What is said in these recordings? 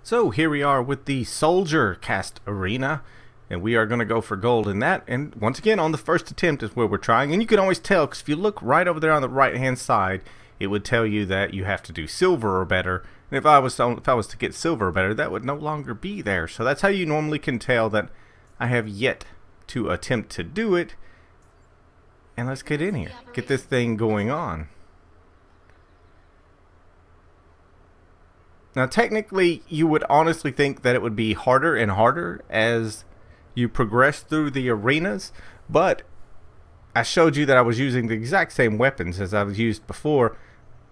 So here we are with the Soldier Caste Arena, and we are going to go for gold in that. And once again, on the first attempt is where we're trying. And you can always tell, because if you look right over there on the right hand side, it would tell you that you have to do silver or better. And if I was to get silver or better, that would no longer be there. So that's how you normally can tell that I have yet to attempt to do it. And let's get in here, get this thing going on. Now, technically, you would honestly think that it would be harder and harder as you progress through the arenas, but I showed you that I was using the exact same weapons as I've used before.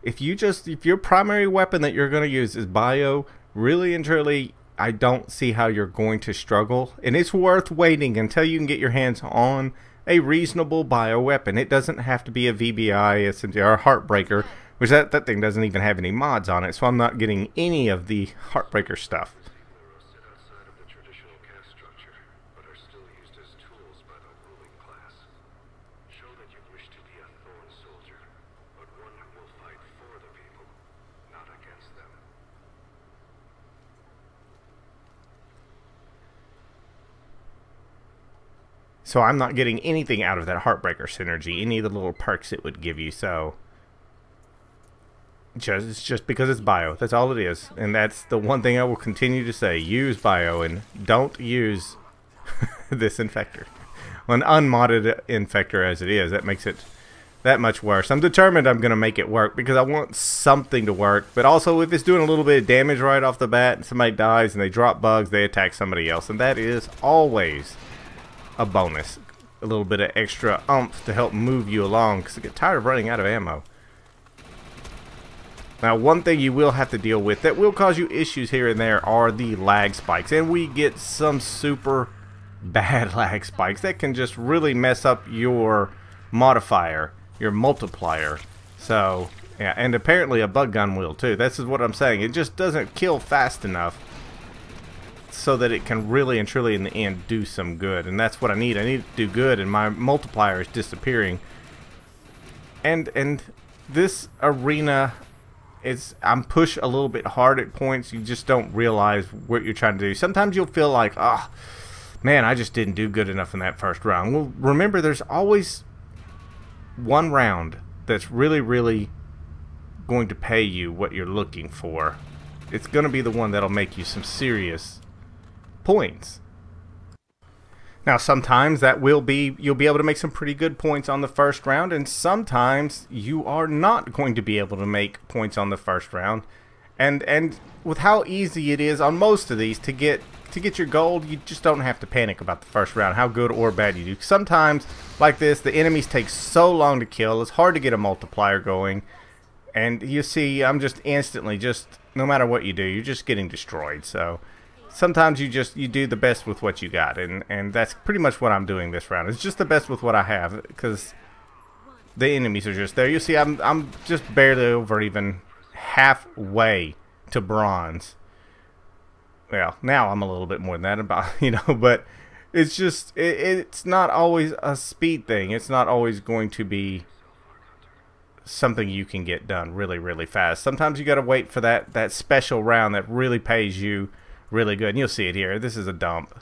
If your primary weapon that you're going to use is bio, really and truly, I don't see how you're going to struggle, and it's worth waiting until you can get your hands on a reasonable bio weapon. It doesn't have to be a VBI, SMG, or a Heartbreaker, which that thing doesn't even have any mods on it, so I'm not getting any of the Heartbreaker stuff. Sit outside of the traditional caste structure, but are still used as tools by the ruling class. Show that you wish to be a thorn soldier, but one who will fight for the people, not against them. So I'm not getting anything out of that Heartbreaker synergy, any of the little perks it would give you, so it's just because it's bio. That's all it is. And that's the one thing I will continue to say. Use bio and don't use this infector. An unmodded infector as it is. That makes it that much worse. I'm determined I'm going to make it work because I want something to work. But also, if it's doing a little bit of damage right off the bat and somebody dies and they drop bugs, they attack somebody else. And that is always a bonus. A little bit of extra oomph to help move you along because I get tired of running out of ammo. Now, one thing you will have to deal with that will cause you issues here and there are the lag spikes. And we get some super bad lag spikes that can just really mess up your modifier, your multiplier. So, yeah, and apparently a bug gun will too. This is what I'm saying. It just doesn't kill fast enough so that it can really and truly in the end do some good. And that's what I need. I need to do good, and my multiplier is disappearing. And this arena, I'm pushed a little bit hard at points. You just don't realize what you're trying to do. Sometimes you'll feel like, oh, man, I just didn't do good enough in that first round. Well, remember, there's always one round that's really, really going to pay you what you're looking for. It's going to be the one that'll make you some serious points. Now, sometimes that will be, you'll be able to make some pretty good points on the first round, and sometimes you are not going to be able to make points on the first round. And with how easy it is on most of these to get your gold, you just don't have to panic about the first round, how good or bad you do. Sometimes, like this, the enemies take so long to kill, it's hard to get a multiplier going, and you see, I'm just instantly, no matter what you do, you're just getting destroyed. So sometimes you do the best with what you got, and that's pretty much what I'm doing this round. It's just the best with what I have, because the enemies are just there. You see, I'm just barely over even halfway to bronze. Well, now I'm a little bit more than that, about, but it's just it's not always a speed thing. It's not always going to be something you can get done really, really fast. Sometimes you got to wait for that special round that really pays you really good, and you'll see it here. This is a dump.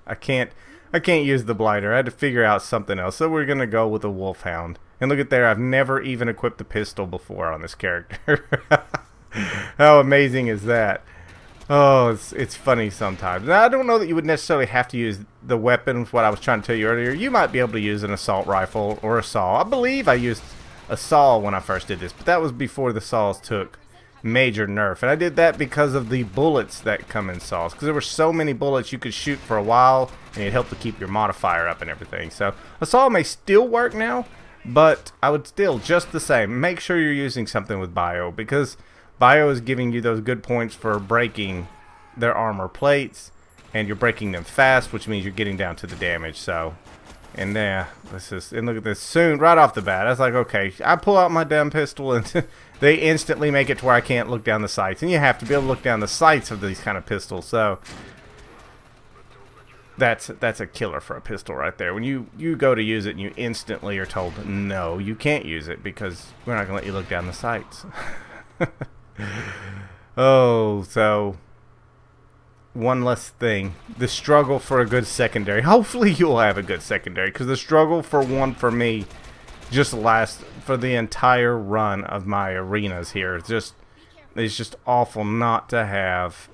I can't use the blighter. I had to figure out something else, so we're gonna go with a wolfhound. And look at there, I've never even equipped the pistol before on this character. How amazing is that? Oh, it's funny sometimes. Now, I don't know that you would necessarily have to use the weapons. What I was trying to tell you earlier, you might be able to use an assault rifle or a saw. I believe I used a saw when I first did this, but that was before the saws took major nerf, and I did that because of the bullets that come in saws, because there were so many bullets you could shoot for a while, and it helped to keep your modifier up and everything. So a saw may still work now, but I would still, just the same, make sure you're using something with bio, because bio is giving you those good points for breaking their armor plates, and you're breaking them fast, which means you're getting down to the damage. So, and and look at this, soon, right off the bat, I was like, okay, I pull out my damn pistol, and they instantly make it to where I can't look down the sights. And you have to be able to look down the sights of these kind of pistols. So that's a killer for a pistol right there. When you go to use it and you instantly are told, no, you can't use it because we're not going to let you look down the sights. Oh, so one less thing. The struggle for a good secondary. Hopefully you'll have a good secondary, because the struggle for one for me just lasts for the entire run of my arenas here. It's just awful not to have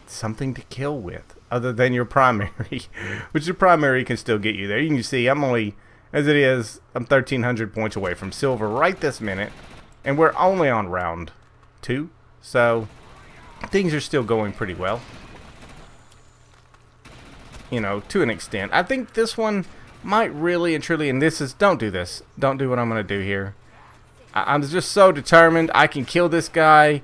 something to kill with other than your primary, which your primary can still get you there. You can see I'm only, as it is, I'm 1,300 points away from silver right this minute, and we're only on round 2, so things are still going pretty well, you know, to an extent. I think this one might really and truly, and this is, don't do this, don't do what I'm going to do here. I'm just so determined I can kill this guy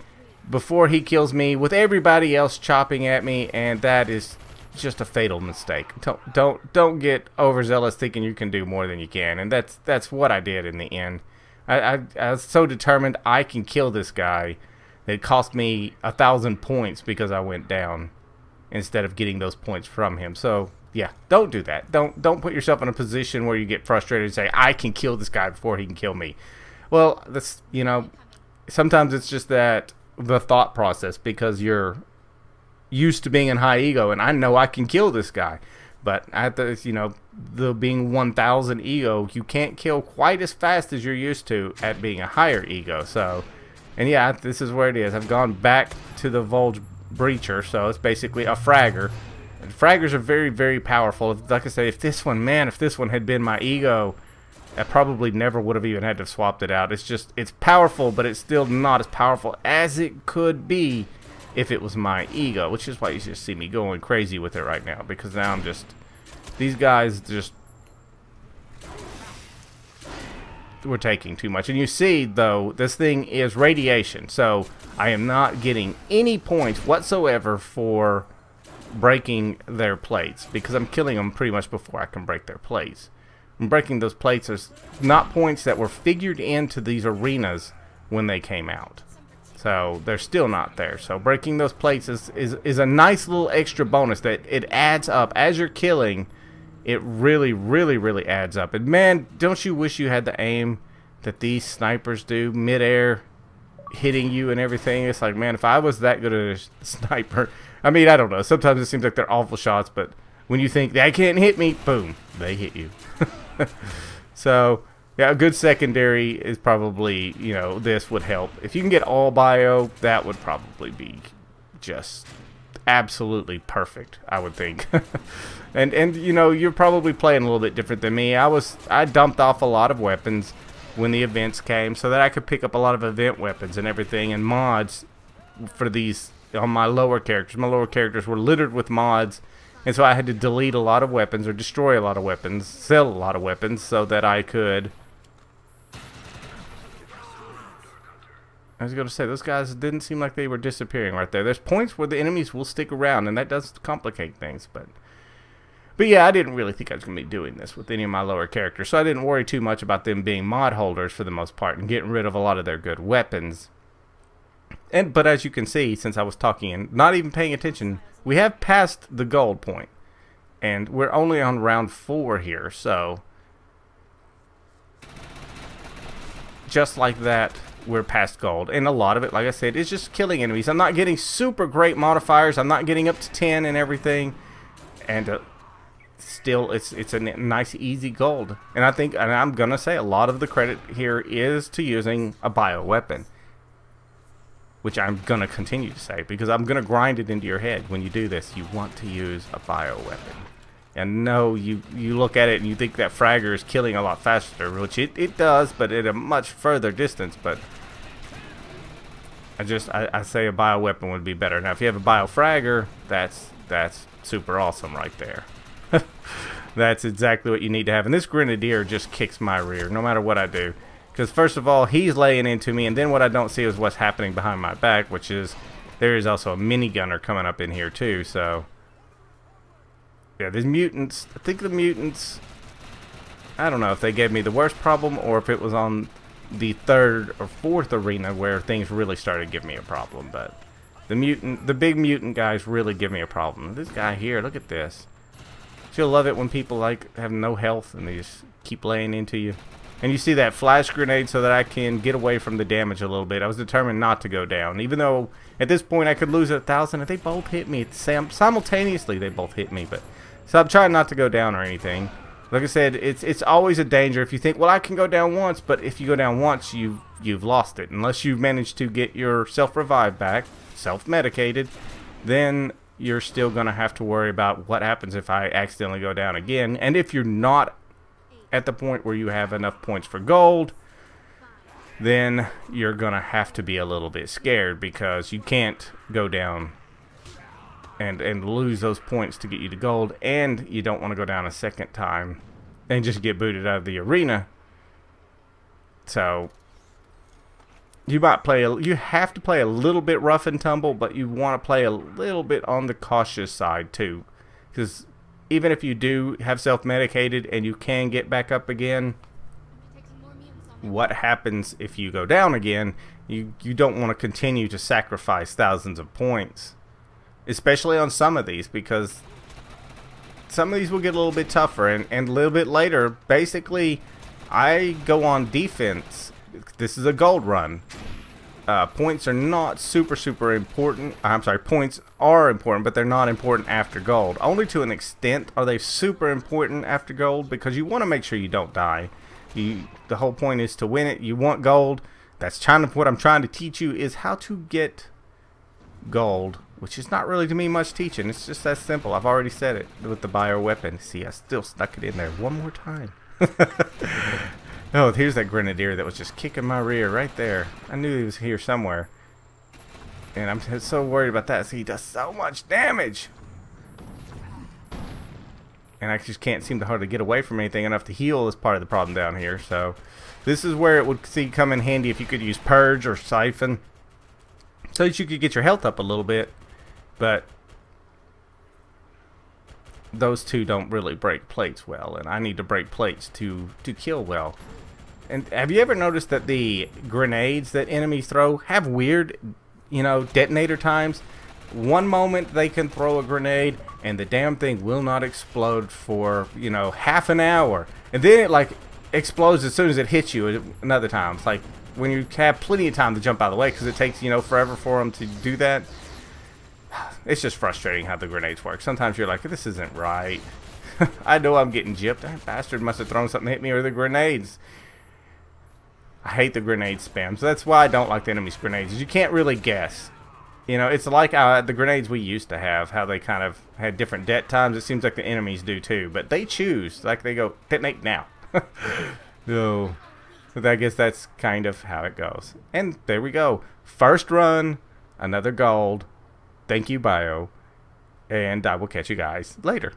before he kills me with everybody else chopping at me, and that is just a fatal mistake. Don't get overzealous thinking you can do more than you can, and that's what I did in the end. I was so determined I can kill this guy that it cost me 1,000 points because I went down instead of getting those points from him. So yeah, don't do that. Don't put yourself in a position where you get frustrated and say I can kill this guy before he can kill me. Well, that's, you know, sometimes it's just that the thought process, because you're used to being in high ego, and I know I can kill this guy, but at the, you know, the being 1,000 ego, you can't kill quite as fast as you're used to at being a higher ego. So, and yeah, this is where it is. I've gone back to the Volge Breacher, so it's basically a fragger. And fraggers are very, very powerful. Like I say, if this one had been my ego, I probably never would have even had to swap it out. It's just, it's powerful, but it's still not as powerful as it could be if it was my ego, which is why you just see me going crazy with it right now, because now I'm just, these guys just, we're taking too much. And you see, though, this thing is radiation, so I am not getting any points whatsoever for breaking their plates, because I'm killing them pretty much before I can break their plates. And breaking those plates is not points that were figured into these arenas when they came out, so they're still not there. So breaking those plates is a nice little extra bonus that it adds up as you're killing. It really, really, really adds up. And man, don't you wish you had the aim that these snipers do, mid-air hitting you and everything? It's like, man, if I was that good at a sniper, I mean, I don't know, sometimes it seems like they're awful shots, but when you think they can't hit me, boom, they hit you. So yeah, a good secondary is probably, you know, this would help. If you can get all bio, that would probably be just absolutely perfect, I would think. and you know, you're probably playing a little bit different than me. I dumped off a lot of weapons when the events came so that I could pick up a lot of event weapons and everything, and mods for these on my lower characters. My lower characters were littered with mods, and so I had to delete a lot of weapons or destroy a lot of weapons, sell a lot of weapons, so that I could, I was going to say, those guys didn't seem like they were disappearing right there. There's points where the enemies will stick around, and that does complicate things. But yeah, I didn't really think I was going to be doing this with any of my lower characters, so I didn't worry too much about them being mod holders for the most part and getting rid of a lot of their good weapons. But as you can see, since I was talking and not even paying attention, we have passed the gold point, and we're only on round 4 here, so just like that, we're past gold. And a lot of it, like I said, is just killing enemies. I'm not getting super great modifiers. I'm not getting up to 10 and everything, and still it's a nice easy gold. And I think, and I'm gonna say, a lot of the credit here is to using a bio weapon, which I'm gonna continue to say, because I'm gonna grind it into your head. When you do this, you want to use a bio weapon. And no, you look at it and you think that fragger is killing a lot faster, which it does, but at a much further distance. But I say a bio weapon would be better. Now if you have a bio fragger, that's super awesome right there. That's exactly what you need to have. And this grenadier just kicks my rear no matter what I do. Because first of all, he's laying into me, and then what I don't see is what's happening behind my back, which is there is also a minigunner coming up in here too. So yeah, these mutants, I think the mutants, I don't know if they gave me the worst problem or if it was on the 3rd or 4th arena where things really started giving me a problem. But the big mutant guys really give me a problem. This guy here, look at this. You'll love it when people like have no health and they just keep laying into you. And you see that flash grenade so that I can get away from the damage a little bit. I was determined not to go down. Even though at this point I could lose 1,000. If they both hit me simultaneously, they both hit me. But so I'm trying not to go down or anything. Like I said, it's always a danger if you think, well, I can go down once. But if you go down once, you've lost it. Unless you've managed to get your self-revive back, self-medicated, then you're still going to have to worry about what happens if I accidentally go down again. And if you're not at the point where you have enough points for gold, then you're going to have to be a little bit scared, because you can't go down and lose those points to get you to gold, and you don't want to go down a second time and just get booted out of the arena. So you have to play a little bit rough and tumble, but you want to play a little bit on the cautious side too, because even if you do have self-medicated and you can get back up again, what happens if you go down again? You don't want to continue to sacrifice thousands of points, especially on some of these, because some of these will get a little bit tougher. And a little bit later, basically, I go on defense. This is a gold run. Points are not super important. I'm sorry, points are important, but they're not important after gold. Only to an extent are they super important after gold, because you want to make sure you don't die. The whole point is to win it. You want gold. That's kind of what I'm trying to teach you, is how to get gold, which is not really to me much teaching. It's just that simple. I've already said it with the bio weapon. See, I still stuck it in there one more time. Oh, here's that grenadier that was just kicking my rear right there. I knew he was here somewhere. And I'm so worried about that. See, he does so much damage. And I just can't seem to hardly get away from anything enough to heal is part of the problem down here. So this is where it would come in handy if you could use Purge or Siphon, so that you could get your health up a little bit. But those two don't really break plates well, and I need to break plates to kill well. And have you ever noticed that the grenades that enemies throw have weird, detonator times? One moment they can throw a grenade and the damn thing will not explode for, half an hour. And then it like explodes as soon as it hits you another time. It's like when you have plenty of time to jump out of the way, because it takes, forever for them to do that. It's just frustrating how the grenades work. Sometimes you're like, this isn't right. I know I'm getting gypped. That bastard must have thrown something to hit me, or the grenades. I hate the grenade spam. So that's why I don't like the enemy's grenades. Is you can't really guess. It's like the grenades we used to have, how they kind of had different det times. It seems like the enemies do too. But they choose. Like they go, detonate now. So I guess that's kind of how it goes. And there we go. First run, another gold. Thank you, Bio. And I will catch you guys later.